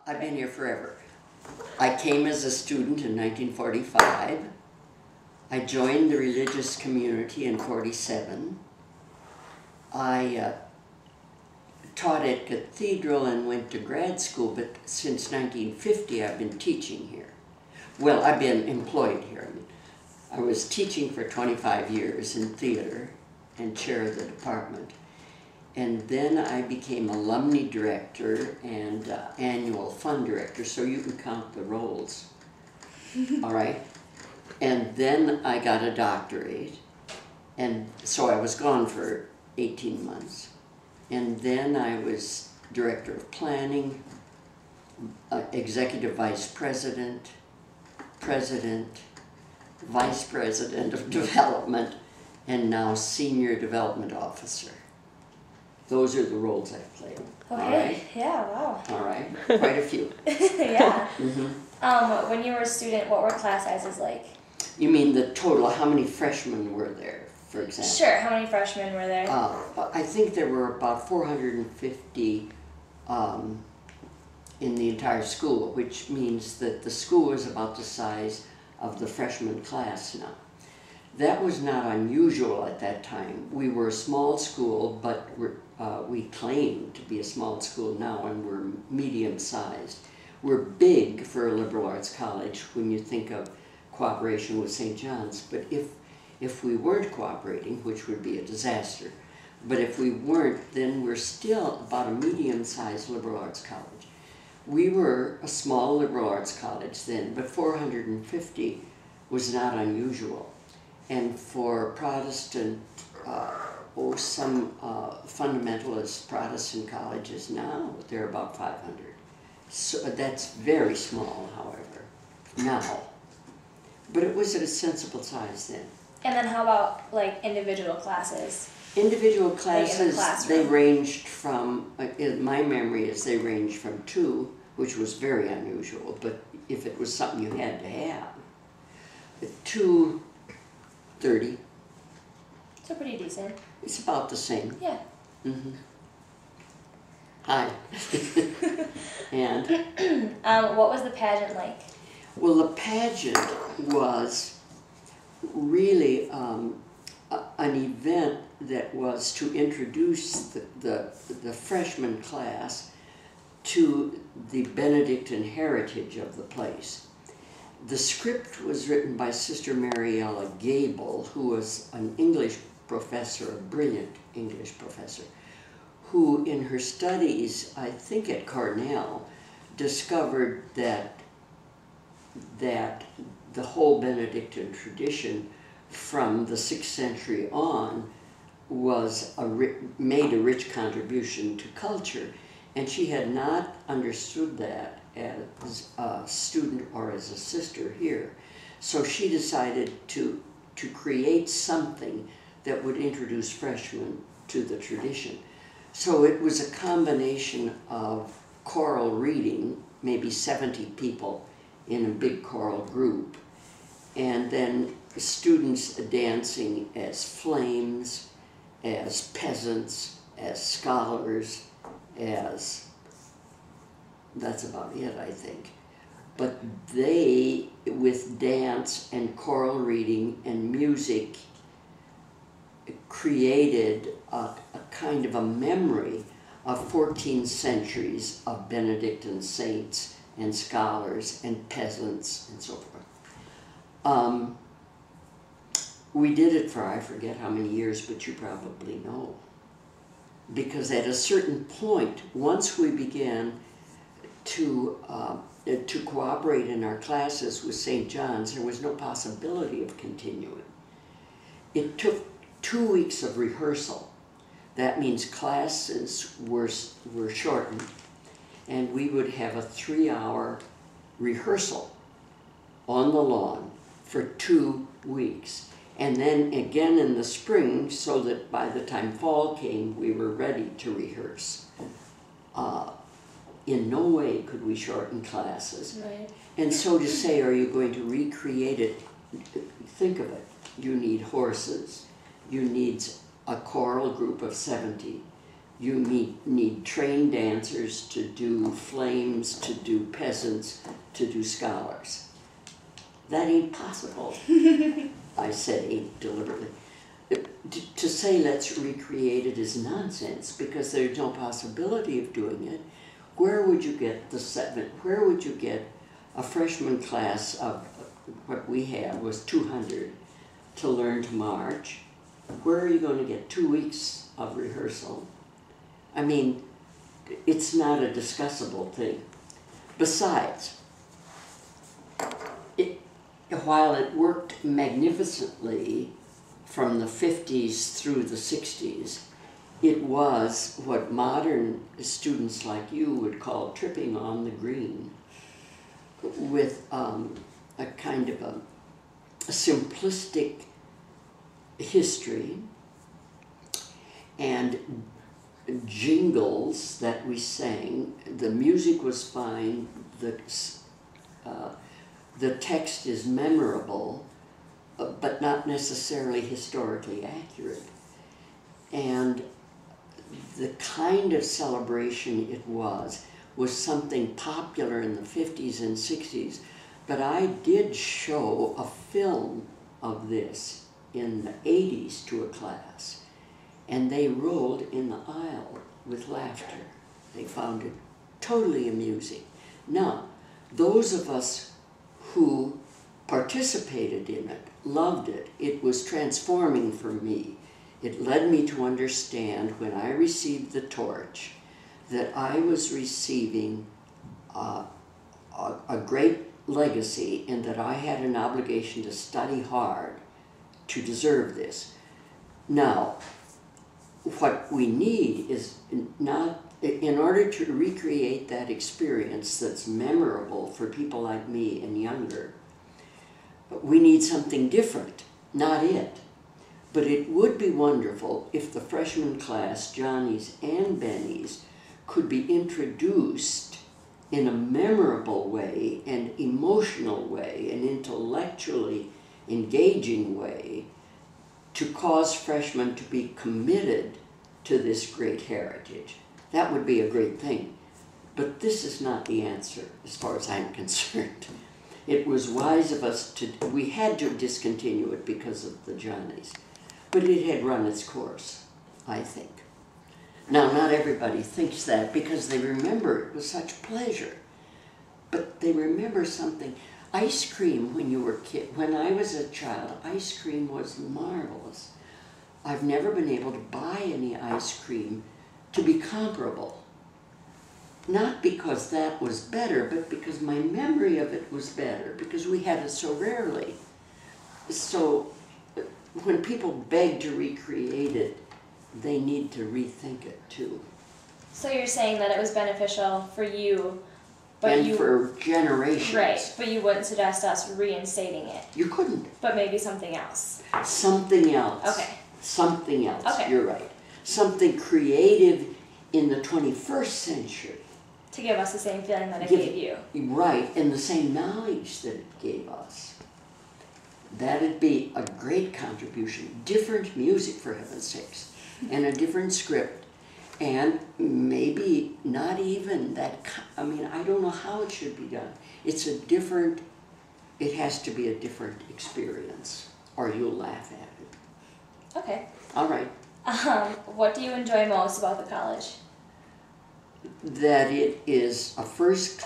I've been here forever. I came as a student in 1945. I joined the religious community in 47. I taught at Cathedral and went to grad school, but since 1950 I've been teaching here. Well, I've been employed here. I was teaching for 25 years in theater and chair of the department. And then I became alumni director and annual fund director, so you can count the roles, all right? And then I got a doctorate, and so I was gone for 18 months. And then I was director of planning, executive vice president, president, vice president of development, and now senior development officer. Those are the roles I've played. Okay, all right? Yeah, wow. All right, quite a few. Yeah. Mm-hmm. When you were a student, what were class sizes like? You mean the total, how many freshmen were there, for example? Sure, how many freshmen were there? I think there were about 450 in the entire school, which means that the school is about the size of the freshman class now. That was not unusual at that time. We were a small school, but we claim to be a small school now, and we're medium-sized. We're big for a liberal arts college when you think of cooperation with St. John's, but if we weren't cooperating, which would be a disaster, but if we weren't, then we're still about a medium-sized liberal arts college. We were a small liberal arts college then, but 450 was not unusual. And for Protestant, some fundamentalist Protestant colleges now, they're about 500. So that's very small, however, now. But it was at a sensible size then. And then how about like individual classes? Individual classes, like they ranged from, in my memory is they ranged from 2, which was very unusual, but if it was something you had to have, 2, 30. So pretty decent. It's about the same. Yeah. Mm-hmm. Hi. And? What was the pageant like? Well, the pageant was really an event that was to introduce the freshman class to the Benedictine heritage of the place. The script was written by Sister Mariella Gable, who was an English professor, a brilliant English professor, who in her studies, I think at Cornell, discovered that the whole Benedictine tradition from the 6th century on made a rich contribution to culture, and she had not understood that as a student or as a sister here. So she decided to create something that would introduce freshmen to the tradition. So it was a combination of choral reading, maybe 70 people in a big choral group, and then students dancing as flames, as peasants, as scholars, that's about it, I think. But they, with dance and choral reading and music, created a kind of a memory of 14 centuries of Benedictine saints and scholars and peasants and so forth. We did it for, I forget how many years, but you probably know. Because at a certain point, once we began to cooperate in our classes with St. John's, there was no possibility of continuing. It took 2 weeks of rehearsal. That means classes were shortened, and we would have a 3-hour rehearsal on the lawn for 2 weeks. And then again in the spring, so that by the time fall came, we were ready to rehearse. In no way could we shorten classes. Right. And so to say, are you going to recreate it? Think of it. You need horses. You need a choral group of 70. You need trained dancers to do flames, to do peasants, to do scholars. That ain't possible. I said ain't deliberately. To say let's recreate it is nonsense because there's no possibility of doing it. Where would you get where would you get a freshman class of what we had was 200 to learn to march? Where are you going to get 2 weeks of rehearsal? I mean, it's not a discussable thing. Besides, while it worked magnificently from the 50s through the 60s, it was what modern students like you would call tripping on the green, with a kind of a simplistic history and jingles that we sang. The music was fine, the text is memorable, but not necessarily historically accurate. And the kind of celebration it was something popular in the 50s and 60s, but I did show a film of this in the 80s to a class, and they rolled in the aisle with laughter. They found it totally amusing. Now, those of us who participated in it loved it. It was transforming for me. It led me to understand when I received the torch that I was receiving a great legacy and that I had an obligation to study hard to deserve this. Now, what we need is not, in order to recreate that experience that's memorable for people like me and younger, we need something different, not it. But it would be wonderful if the freshman class, Johnny's and Benny's, could be introduced in a memorable way, an emotional way, an intellectually engaging way to cause freshmen to be committed to this great heritage. That would be a great thing. But this is not the answer as far as I'm concerned. It was wise of us we had to discontinue it because of the Johnnies. But it had run its course, I think. Now, not everybody thinks that because they remember it with such pleasure. But they remember something. Ice cream when I was a child, ice cream was marvelous. I've never been able to buy any ice cream to be comparable. Not because that was better, but because my memory of it was better, because we had it so rarely. So when people beg to recreate it, they need to rethink it too. So you're saying that it was beneficial for you, but and for generations. Right, but you wouldn't suggest us reinstating it. You couldn't. But maybe something else. Something else. Okay. Something else. Okay. You're right. Something creative in the 21st century. To give us the same feeling that it gave you. Right, and the same knowledge that it gave us. That'd be a great contribution. Different music, for heaven's sakes, and a different script, and maybe not even that, I mean, I don't know how it should be done. It has to be a different experience, or you'll laugh at it. Okay. All right. What do you enjoy most about the college? That it is a first